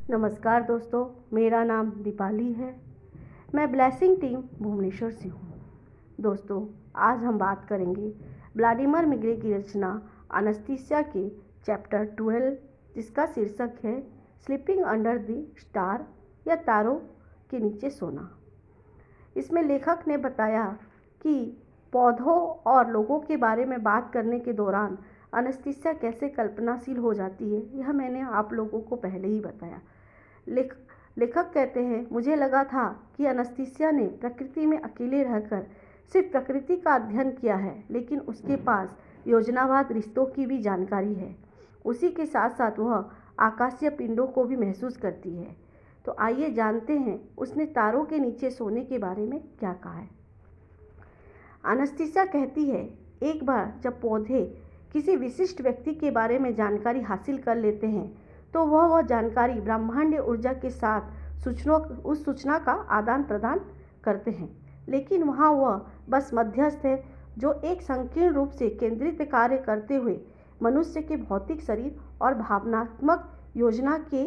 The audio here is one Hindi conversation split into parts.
नमस्कार दोस्तों, मेरा नाम दीपाली है। मैं ब्लेसिंग टीम भुवनेश्वर से हूँ। दोस्तों, आज हम बात करेंगे व्लादिमीर मिग्रे की रचना एनेस्थीसिया के चैप्टर 12, जिसका शीर्षक है स्लीपिंग अंडर द स्टार या तारों के नीचे सोना। इसमें लेखक ने बताया कि पौधों और लोगों के बारे में बात करने के दौरान एनेस्थीसिया कैसे कल्पनाशील हो जाती है, यह मैंने आप लोगों को पहले ही बताया। लेखक कहते हैं, मुझे लगा था कि एनेस्थीसिया ने प्रकृति में अकेले रहकर सिर्फ प्रकृति का अध्ययन किया है, लेकिन उसके पास योजनाबद्ध रिश्तों की भी जानकारी है। उसी के साथ साथ वह आकाशीय पिंडों को भी महसूस करती है। तो आइए जानते हैं उसने तारों के नीचे सोने के बारे में क्या कहा है। एनेस्थीसिया कहती है, एक बार जब पौधे किसी विशिष्ट व्यक्ति के बारे में जानकारी हासिल कर लेते हैं तो वह जानकारी ब्रह्मांडीय ऊर्जा के साथ उस सूचना का आदान प्रदान करते हैं, लेकिन वहाँ वह बस मध्यस्थ है जो एक संकीर्ण रूप से केंद्रित कार्य करते हुए मनुष्य के भौतिक शरीर और भावनात्मक योजना के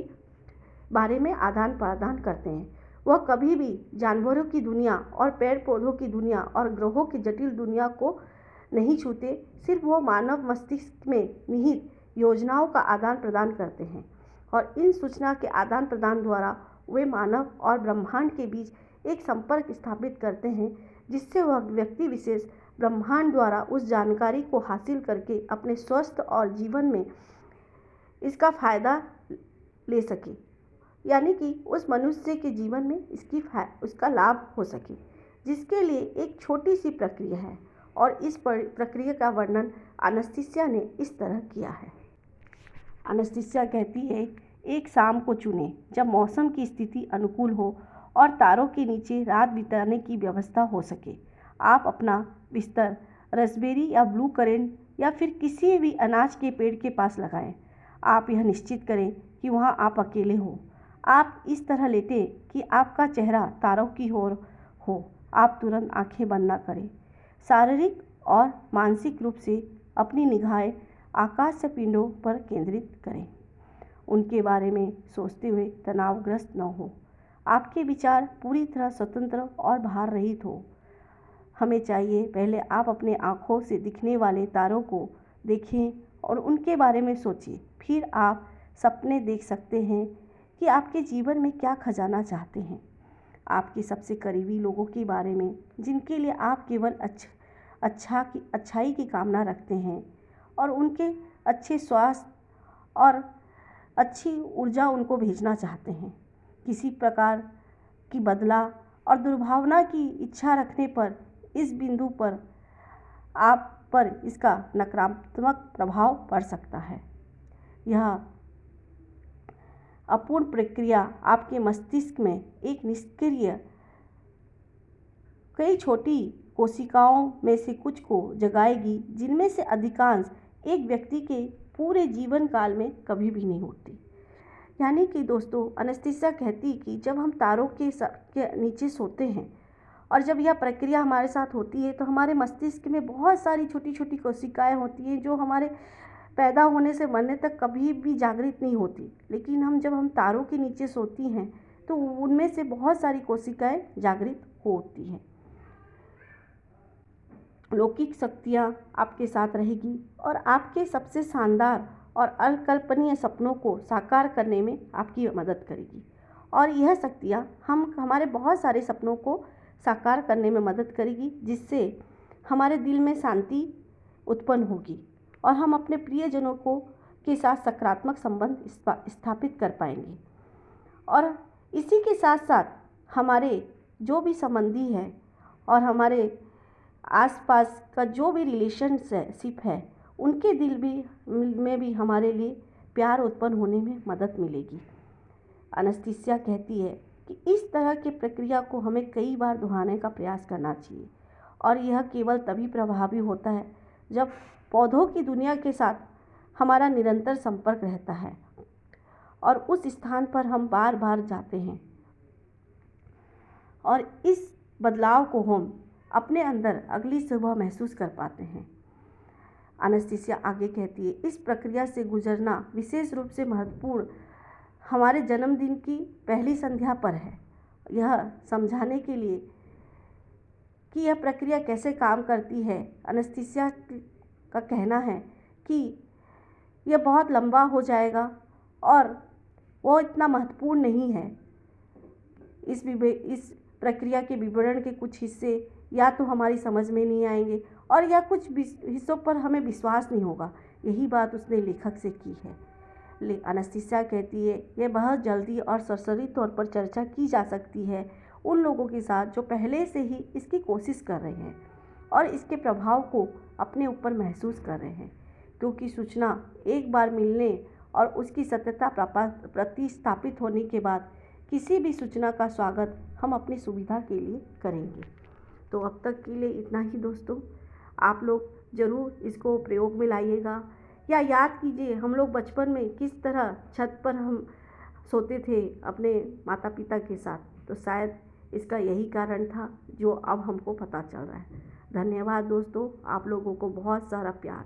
बारे में आदान प्रदान करते हैं। वह कभी भी जानवरों की दुनिया और पेड़ पौधों की दुनिया और ग्रहों की जटिल दुनिया को नहीं छूते, सिर्फ वो मानव मस्तिष्क में निहित योजनाओं का आदान प्रदान करते हैं और इन सूचना के आदान प्रदान द्वारा वे मानव और ब्रह्मांड के बीच एक संपर्क स्थापित करते हैं, जिससे वह व्यक्ति विशेष ब्रह्मांड द्वारा उस जानकारी को हासिल करके अपने स्वास्थ्य और जीवन में इसका फायदा ले सके, यानी कि उस मनुष्य के जीवन में उसका लाभ हो सके, जिसके लिए एक छोटी सी प्रक्रिया है। और इस प्रक्रिया का वर्णन एनेस्थीसिया ने इस तरह किया है। एनेस्थीसिया कहती है, एक शाम को चुनें जब मौसम की स्थिति अनुकूल हो और तारों के नीचे रात बिताने की व्यवस्था हो सके। आप अपना बिस्तर रास्पबेरी या ब्लू करेंट या फिर किसी भी अनाज के पेड़ के पास लगाएं। आप यह निश्चित करें कि वहां आप अकेले हो। आप इस तरह लेटें कि आपका चेहरा तारों की ओर हो। आप तुरंत आंखें बंद न करें। शारीरिक और मानसिक रूप से अपनी निगाहें आकाशीय पिंडों पर केंद्रित करें। उनके बारे में सोचते हुए तनावग्रस्त न हो। आपके विचार पूरी तरह स्वतंत्र और भार रहित हो। हमें चाहिए पहले आप अपने आँखों से दिखने वाले तारों को देखें और उनके बारे में सोचें। फिर आप सपने देख सकते हैं कि आपके जीवन में क्या खजाना चाहते हैं। आपके सबसे करीबी लोगों के बारे में जिनके लिए आप केवल अच्छाई की कामना रखते हैं और उनके अच्छे स्वास्थ्य और अच्छी ऊर्जा उनको भेजना चाहते हैं। किसी प्रकार की बदला और दुर्भावना की इच्छा रखने पर इस बिंदु पर आप पर इसका नकारात्मक प्रभाव पड़ सकता है। यह अपूर्ण प्रक्रिया आपके मस्तिष्क में एक निष्क्रिय कई छोटी कोशिकाओं में से कुछ को जगाएगी, जिनमें से अधिकांश एक व्यक्ति के पूरे जीवन काल में कभी भी नहीं होती। यानी कि दोस्तों, एनेस्थीसिया कहती कि जब हम तारों के नीचे सोते हैं और जब यह प्रक्रिया हमारे साथ होती है तो हमारे मस्तिष्क में बहुत सारी छोटी छोटी कोशिकाएं होती हैं जो हमारे पैदा होने से मरने तक कभी भी जागृत नहीं होती, लेकिन जब हम तारों के नीचे सोती हैं तो उनमें से बहुत सारी कोशिकाएं जागृत होती हैं। लौकिक शक्तियाँ आपके साथ रहेगी और आपके सबसे शानदार और अकल्पनीय सपनों को साकार करने में आपकी मदद करेगी। और यह शक्तियाँ हमारे बहुत सारे सपनों को साकार करने में मदद करेगी, जिससे हमारे दिल में शांति उत्पन्न होगी और हम अपने प्रियजनों के साथ सकारात्मक संबंध स्थापित कर पाएंगे। और इसी के साथ साथ हमारे जो भी संबंधी हैं और हमारे आसपास का जो भी रिलेशनशिप है, उनके दिल में भी हमारे लिए प्यार उत्पन्न होने में मदद मिलेगी। एनेस्थीसिया कहती है कि इस तरह की प्रक्रिया को हमें कई बार दोहराने का प्रयास करना चाहिए और यह केवल तभी प्रभावी होता है जब पौधों की दुनिया के साथ हमारा निरंतर संपर्क रहता है और उस स्थान पर हम बार बार जाते हैं और इस बदलाव को हम अपने अंदर अगली सुबह महसूस कर पाते हैं। एनेस्थीसिया आगे कहती है, इस प्रक्रिया से गुजरना विशेष रूप से महत्वपूर्ण हमारे जन्मदिन की पहली संध्या पर है, यह समझाने के लिए कि यह प्रक्रिया कैसे काम करती है। एनेस्थीसिया का कहना है कि यह बहुत लंबा हो जाएगा और वो इतना महत्वपूर्ण नहीं है। इस प्रक्रिया के विवरण के कुछ हिस्से या तो हमारी समझ में नहीं आएंगे और या कुछ हिस्सों पर हमें विश्वास नहीं होगा। यही बात उसने लेखक से की है। एनेस्थीसिया कहती है यह बहुत जल्दी और सरसरी तौर पर चर्चा की जा सकती है उन लोगों के साथ जो पहले से ही इसकी कोशिश कर रहे हैं और इसके प्रभाव को अपने ऊपर महसूस कर रहे हैं, क्योंकि सूचना एक बार मिलने और उसकी सत्यता प्रतिस्थापित होने के बाद किसी भी सूचना का स्वागत हम अपनी सुविधा के लिए करेंगे। तो अब तक के लिए इतना ही दोस्तों। आप लोग ज़रूर इसको प्रयोग में लाइएगा या याद कीजिए हम लोग बचपन में किस तरह छत पर हम सोते थे अपने माता पिता के साथ, तो शायद इसका यही कारण था जो अब हमको पता चल रहा है। धन्यवाद दोस्तों, आप लोगों को बहुत सारा प्यार।